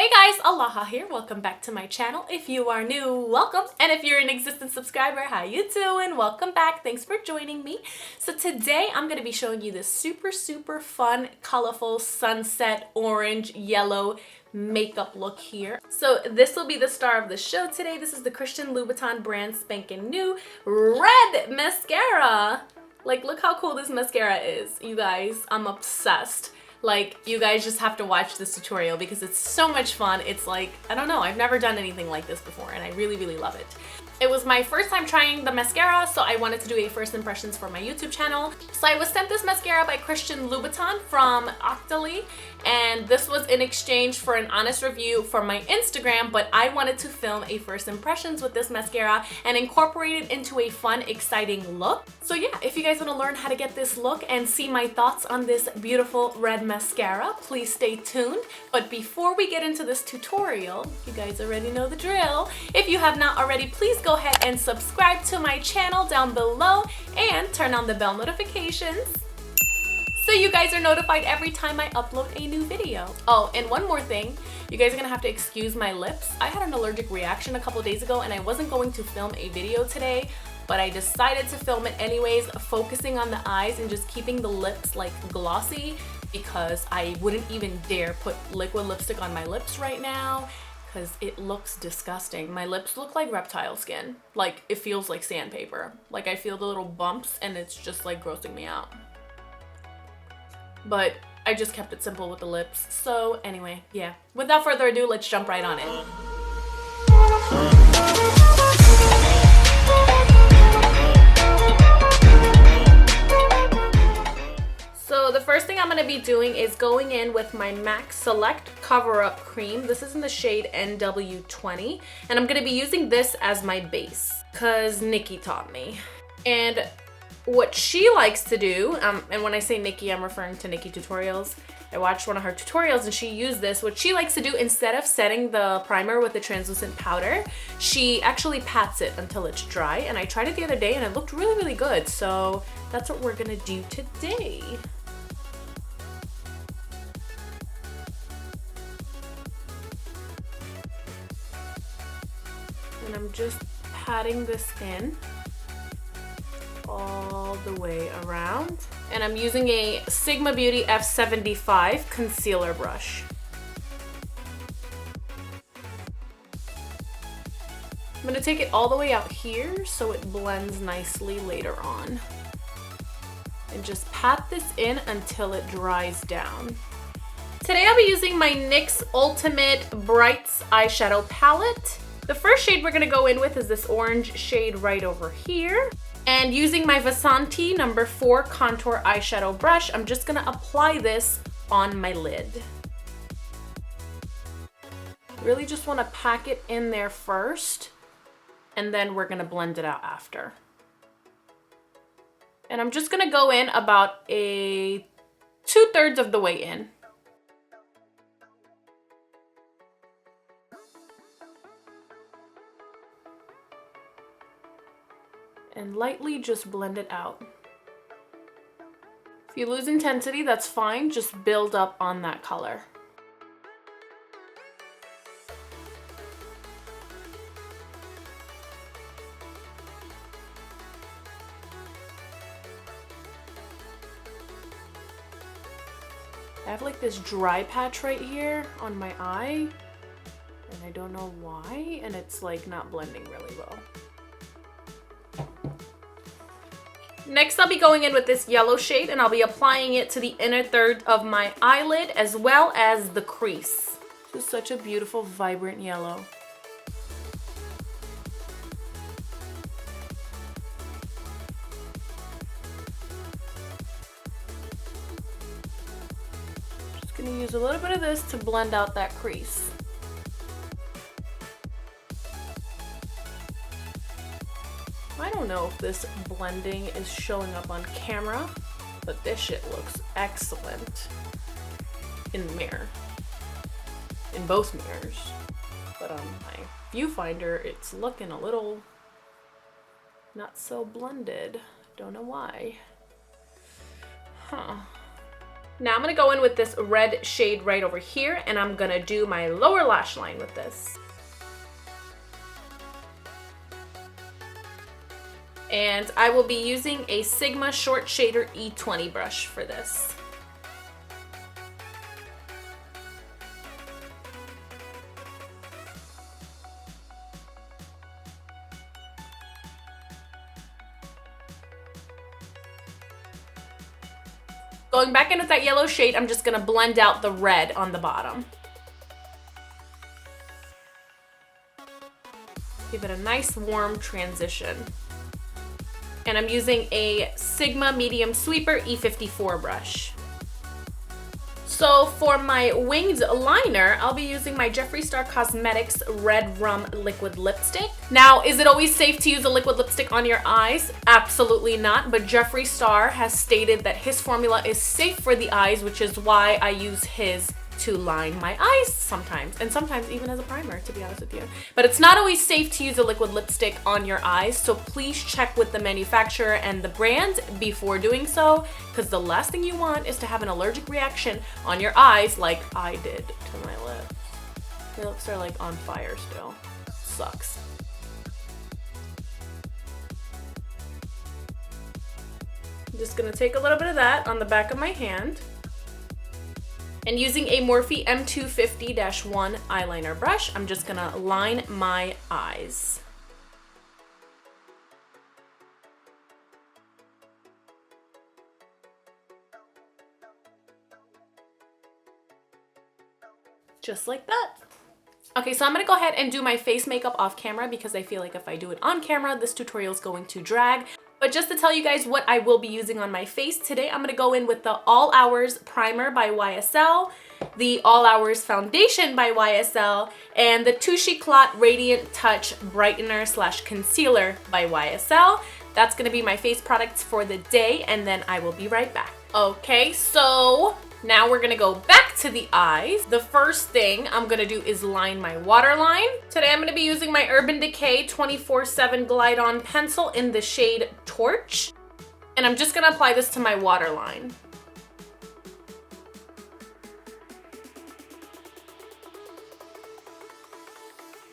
Hey guys, Alaha here. Welcome back to my channel. If you are new, welcome. And if you're an existing subscriber, how you doing? Welcome back. Thanks for joining me. So today I'm going to be showing you this super fun, colorful sunset orange yellow makeup look here. So this will be the star of the show today. This is the Christian Louboutin brand spanking new red mascara. Like, look how cool this mascara is, you guys. I'm obsessed. Like, you guys just have to watch this tutorial because it's so much fun. It's like, I don't know, I've never done anything like this before and I really love it. It was my first time trying the mascara, so I wanted to do a first impressions for my YouTube channel. So I was sent this mascara by Christian Louboutin from Octoly, and this was in exchange for an honest review for my Instagram, but I wanted to film a first impressions with this mascara and incorporate it into a fun, exciting look. So yeah, if you guys want to learn how to get this look and see my thoughts on this beautiful red mascara, please stay tuned. But before we get into this tutorial, you guys already know the drill. If you have not already, please go ahead and subscribe to my channel down below and turn on the bell notifications so you guys are notified every time I upload a new video. Oh, and one more thing, you guys are gonna have to excuse my lips. I had an allergic reaction a couple days ago and I wasn't going to film a video today, but I decided to film it anyways, focusing on the eyes and just keeping the lips like glossy because I wouldn't even dare put liquid lipstick on my lips right now because it looks disgusting. My lips look like reptile skin. Like, it feels like sandpaper. Like, I feel the little bumps and it's just like grossing me out. But I just kept it simple with the lips. So anyway, yeah. Without further ado, let's jump right on in. So the first thing I'm going to be doing is going in with my MAC Select Cover Up Cream. This is in the shade NW20. And I'm going to be using this as my base because Nikki taught me. And what she likes to do, and when I say Nikki, I'm referring to Nikki Tutorials. I watched one of her tutorials and she used this. What she likes to do, instead of setting the primer with the translucent powder, she actually pats it until it's dry. And I tried it the other day and it looked really good. So that's what we're going to do today. And I'm just patting this in all the way around. And I'm using a Sigma Beauty F75 concealer brush. I'm going to take it all the way out here so it blends nicely later on. And just pat this in until it dries down. Today I'll be using my NYX Ultimate Brights eyeshadow palette. The first shade we're going to go in with is this orange shade right over here. And using my Vasanti number 4 contour eyeshadow brush, I'm just going to apply this on my lid. Really just want to pack it in there first, and then we're going to blend it out after. And I'm just going to go in about 2/3 of the way in. And lightly just blend it out. If you lose intensity, that's fine. Just build up on that color. I have like this dry patch right here on my eye, and I don't know why, and it's like not blending really well. Next, I'll be going in with this yellow shade and I'll be applying it to the inner third of my eyelid as well as the crease. This is such a beautiful, vibrant yellow. Just gonna use a little bit of this to blend out that crease. I don't know if this blending is showing up on camera, but this shit looks excellent in the mirror. In both mirrors. But on my viewfinder, it's looking a little not so blended. Don't know why. Huh. Now I'm gonna go in with this red shade right over here, and I'm gonna do my lower lash line with this. And I will be using a Sigma Short Shader E20 brush for this. Going back in with that yellow shade, I'm just gonna blend out the red on the bottom. Give it a nice warm transition. And I'm using a Sigma Medium Sweeper E54 brush. So for my winged liner, I'll be using my Jeffree Star Cosmetics REDRUM liquid lipstick. Now, is it always safe to use a liquid lipstick on your eyes? Absolutely not, but Jeffree Star has stated that his formula is safe for the eyes, which is why I use his to line my eyes sometimes, and sometimes even as a primer, to be honest with you. But it's not always safe to use a liquid lipstick on your eyes, so please check with the manufacturer and the brand before doing so, because the last thing you want is to have an allergic reaction on your eyes like I did to my lips. My lips are like on fire still. Sucks. I'm just gonna take a little bit of that on the back of my hand. And using a Morphe M250-1 eyeliner brush, I'm just gonna line my eyes. Just like that. Okay, so I'm gonna go ahead and do my face makeup off camera because I feel like if I do it on camera, this tutorial is going to drag. But just to tell you guys what I will be using on my face today, I'm gonna go in with the All Hours Primer by YSL, the All Hours Foundation by YSL, and the Touche Eclat Radiant Touch Brightener / Concealer by YSL. That's gonna be my face products for the day, and then I will be right back. Okay, so now we're gonna go back to the eyes. The first thing I'm gonna do is line my waterline. Today I'm gonna be using my Urban Decay 24/7 Glide On Pencil in the shade Torch. And I'm just gonna apply this to my waterline.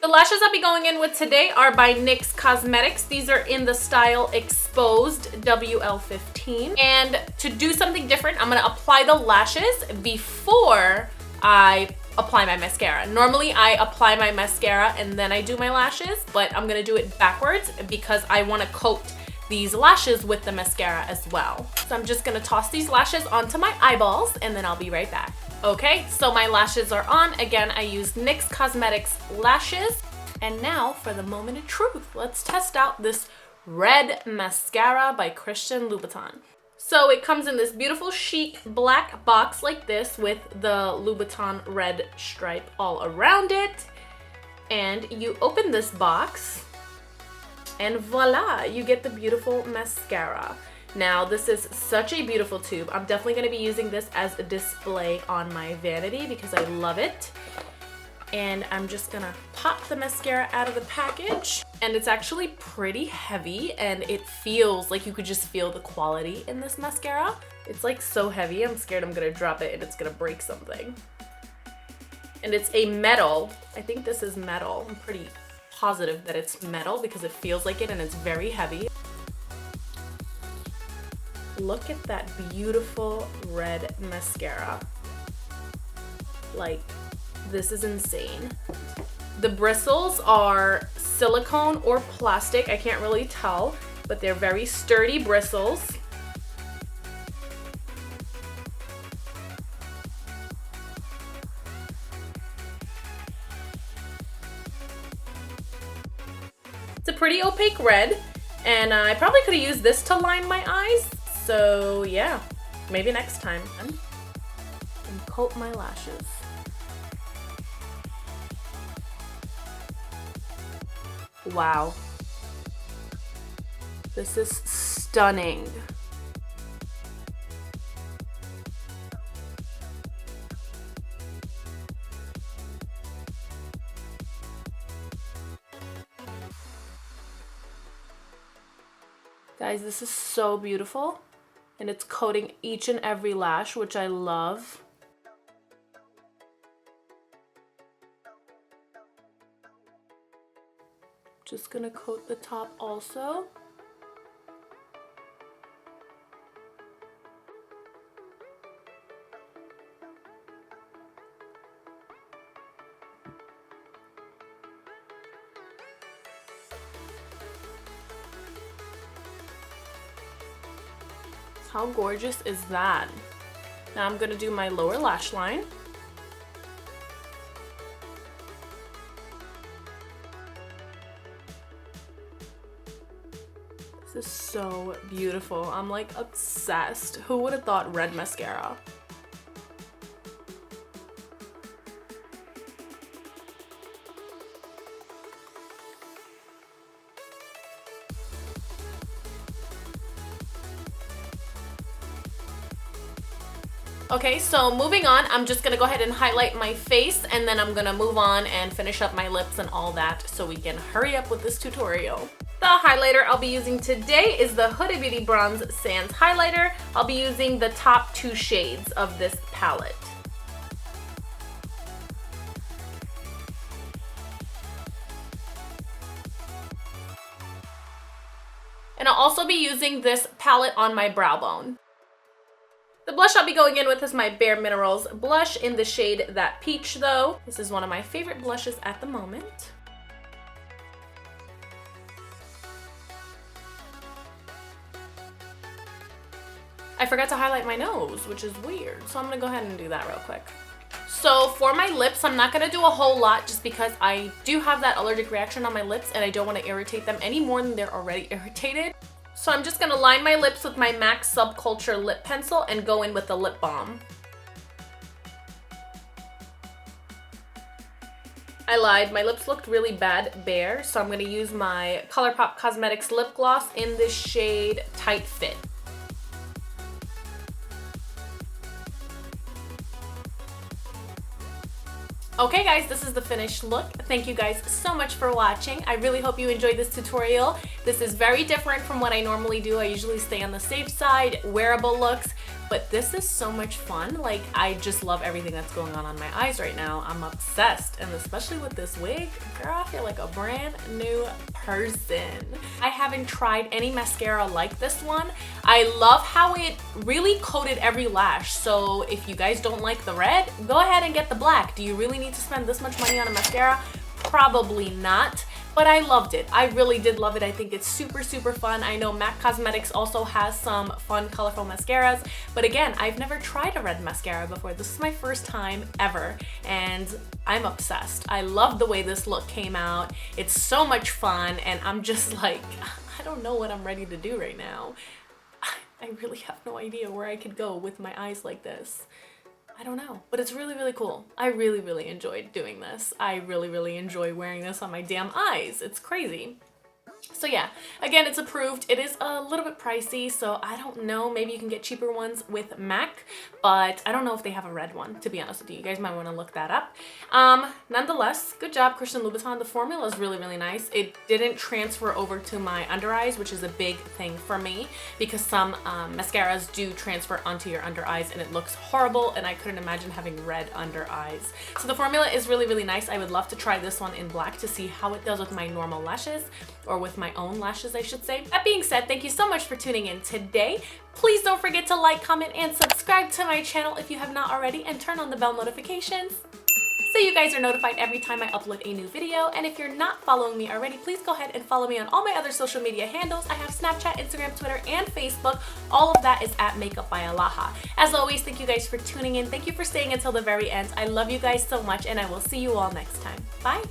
The lashes I'll be going in with today are by NYX Cosmetics. These are in the style Exposed WL15. And to do something different, I'm gonna apply the lashes before I apply my mascara. Normally I apply my mascara and then I do my lashes, but I'm gonna do it backwards because I wanna coat these lashes with the mascara as well. So I'm just gonna toss these lashes onto my eyeballs and then I'll be right back. Okay, so my lashes are on. Again, I used NYX Cosmetics lashes. And now for the moment of truth. Let's test out this red mascara by Christian Louboutin. So it comes in this beautiful chic black box like this with the Louboutin red stripe all around it. And you open this box and voila, you get the beautiful mascara. Now, this is such a beautiful tube. I'm definitely gonna be using this as a display on my vanity because I love it. And I'm just gonna pop the mascara out of the package. And it's actually pretty heavy and it feels like you could just feel the quality in this mascara. It's like so heavy, I'm scared I'm gonna drop it and it's gonna break something. And it's a metal. I think this is metal. I'm pretty positive that it's metal because it feels like it and it's very heavy. Look at that beautiful red mascara. Like, this is insane. The bristles are silicone or plastic, I can't really tell, but they're very sturdy bristles. It's a pretty opaque red, and I probably could have used this to line my eyes. So yeah, maybe next time. And coat my lashes. Wow. This is stunning. Guys, this is so beautiful. And it's coating each and every lash, which I love. Just gonna coat the top also. How gorgeous is that? Now I'm gonna do my lower lash line. This is so beautiful. I'm like obsessed. Who would have thought red mascara? Okay, so moving on, I'm just gonna go ahead and highlight my face, and then I'm gonna move on and finish up my lips and all that so we can hurry up with this tutorial. The highlighter I'll be using today is the Huda Beauty Bronze Sands Highlighter. I'll be using the top 2 shades of this palette. And I'll also be using this palette on my brow bone. The blush I'll be going in with is my Bare Minerals blush in the shade That Peach though. This is one of my favorite blushes at the moment. I forgot to highlight my nose, which is weird, so I'm gonna go ahead and do that real quick. So for my lips, I'm not gonna do a whole lot just because I do have that allergic reaction on my lips and I don't want to irritate them any more than they're already irritated. So I'm just gonna line my lips with my MAC Subculture lip pencil and go in with the lip balm. I lied, my lips looked really bad bare, so I'm gonna use my ColourPop Cosmetics lip gloss in this shade Tight Fit. Okay guys, this is the finished look. Thank you guys so much for watching. I really hope you enjoyed this tutorial. This is very different from what I normally do. I usually stay on the safe side, wearable looks, but this is so much fun. Like, I just love everything that's going on my eyes right now. I'm obsessed, and especially with this wig, girl, I feel like a brand new person. I haven't tried any mascara like this one. I love how it really coated every lash. So if you guys don't like the red, go ahead and get the black. Do you really need to spend this much money on a mascara? Probably not. But I loved it. I really did love it. I think it's super, super fun. I know MAC Cosmetics also has some fun, colorful mascaras. But again, I've never tried a red mascara before. This is my first time ever, and I'm obsessed. I love the way this look came out. It's so much fun, and I'm just like, I don't know what I'm ready to do right now. I really have no idea where I could go with my eyes like this. I don't know, but it's really, really cool. I really, really enjoyed doing this. I really, really enjoy wearing this on my damn eyes. It's crazy. So yeah, again, it's approved. It is a little bit pricey, so I don't know. Maybe you can get cheaper ones with MAC, but I don't know if they have a red one, to be honest with you. You guys might want to look that up. Nonetheless, good job, Christian Louboutin. The formula is really, really nice. It didn't transfer over to my under eyes, which is a big thing for me because some mascaras do transfer onto your under eyes and it looks horrible, and I couldn't imagine having red under eyes. So the formula is really, really nice. I would love to try this one in black to see how it does with my normal lashes, or with my own lashes, I should say. That being said, thank you so much for tuning in today. Please don't forget to like, comment, and subscribe to my channel if you have not already, and turn on the bell notifications so you guys are notified every time I upload a new video. And if you're not following me already, please go ahead and follow me on all my other social media handles. I have Snapchat, Instagram, Twitter, and Facebook. All of that is at Makeup by Alaha. As always, thank you guys for tuning in. Thank you for staying until the very end. I love you guys so much, and I will see you all next time. Bye!